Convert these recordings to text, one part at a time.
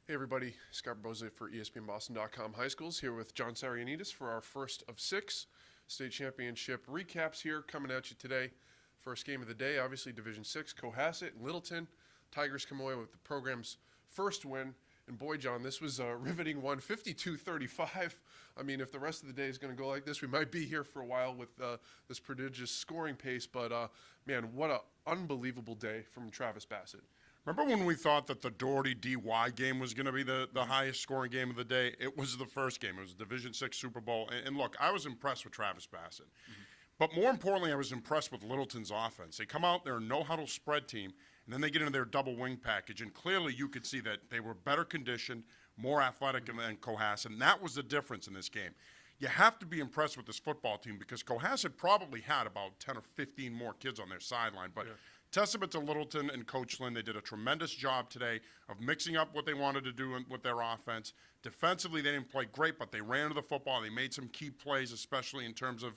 Hey everybody, Scott Bozay for ESPNBoston.com High Schools here with John Sarianidis for our first of 6 state championship recaps here coming at you today. First game of the day, obviously Division 6, Cohasset and Littleton. Tigers come away with the program's first win. And boy, John, this was a riveting one, 52-35. I mean, if the rest of the day is going to go like this, we might be here for a while with this prodigious scoring pace. But, man, what an unbelievable day from Travis Bassett. Remember when we thought that the Doherty-DY game was going to be the highest scoring game of the day? It was the first game. It was the Division 6 Super Bowl. And look, I was impressed with Travis Bassett. Mm-hmm. But more importantly, I was impressed with Littleton's offense. They come out, they're a no-huddle spread team, and then they get into their double wing package. And clearly you could see that they were better conditioned, more athletic than Cohasset. And that was the difference in this game. You have to be impressed with this football team because Cohasset probably had about 10 or 15 more kids on their sideline. But testament to Littleton and Coach Lynn. They did a tremendous job today of mixing up what they wanted to do with their offense. Defensively, they didn't play great, but they ran to the football. They made some key plays, especially in terms of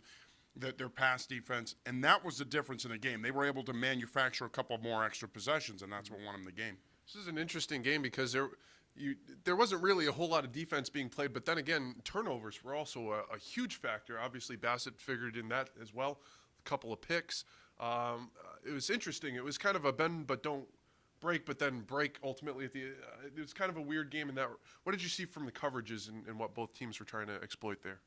their pass defense, and that was the difference in the game. They were able to manufacture a couple more extra possessions, and that's what won them the game. This is an interesting game because there wasn't really a whole lot of defense being played, but then again, turnovers were also a huge factor. Obviously, Bassett figured in that as well, a couple of picks. It was interesting. It was kind of a bend but don't break, but then break ultimately at the it was kind of a weird game in that. What did you see from the coverages and what both teams were trying to exploit there?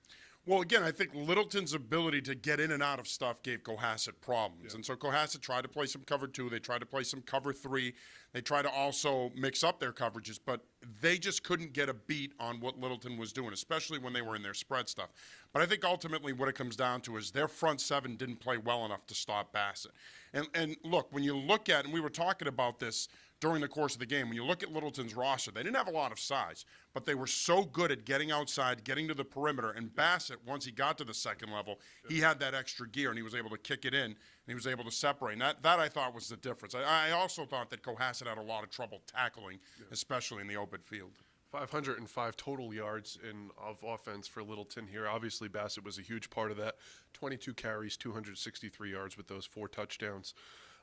Well, again, I think Littleton's ability to get in and out of stuff gave Cohasset problems. Yeah. And so Cohasset tried to play some cover 2. They tried to play some cover 3. They tried to also mix up their coverages, but they just couldn't get a beat on what Littleton was doing, especially when they were in their spread stuff. But I think ultimately what it comes down to is their front 7 didn't play well enough to stop Bassett. And look, when you look at, and we were talking about this during the course of the game, when you look at Littleton's roster, they didn't have a lot of size, but they were so good at getting outside, getting to the perimeter, and Bassett, once he got to the second level, he had that extra gear, and he was able to kick it in, and he was able to separate. And that I thought was the difference. I also thought that Cohasset had a lot of trouble tackling, especially in the open field. 505 total yards of offense for Littleton here. Obviously, Bassett was a huge part of that. 22 carries, 263 yards with those 4 touchdowns.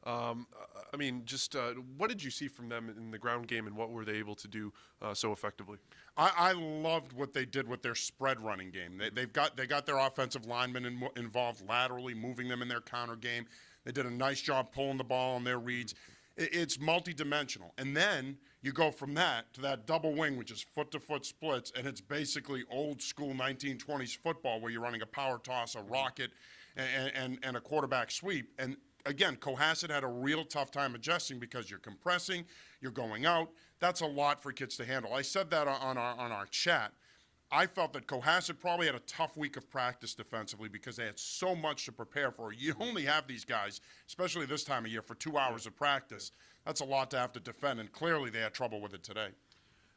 I mean, just what did you see from them in the ground game, and what were they able to do so effectively? I loved what they did with their spread running game. They got their offensive linemen involved laterally, moving them in their counter game. They did a nice job pulling the ball on their reads. It's multidimensional. And then you go from that to that double wing, which is foot-to-foot splits, and it's basically old-school 1920s football where you're running a power toss, a rocket, and a quarterback sweep. And again, Cohasset had a real tough time adjusting because you're compressing, you're going out. That's a lot for kids to handle. I said that on our chat. I felt that Cohasset probably had a tough week of practice defensively because they had so much to prepare for. You only have these guys, especially this time of year, for 2 hours of practice. That's a lot to have to defend, and clearly they had trouble with it today.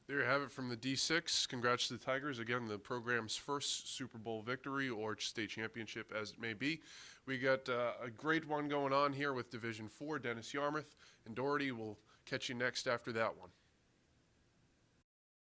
There you have it from the D6. Congrats to the Tigers. Again, the program's first Super Bowl victory or state championship, as it may be. We got a great one going on here with Division 4, Dennis Yarmouth and Doherty. We'll catch you next after that one.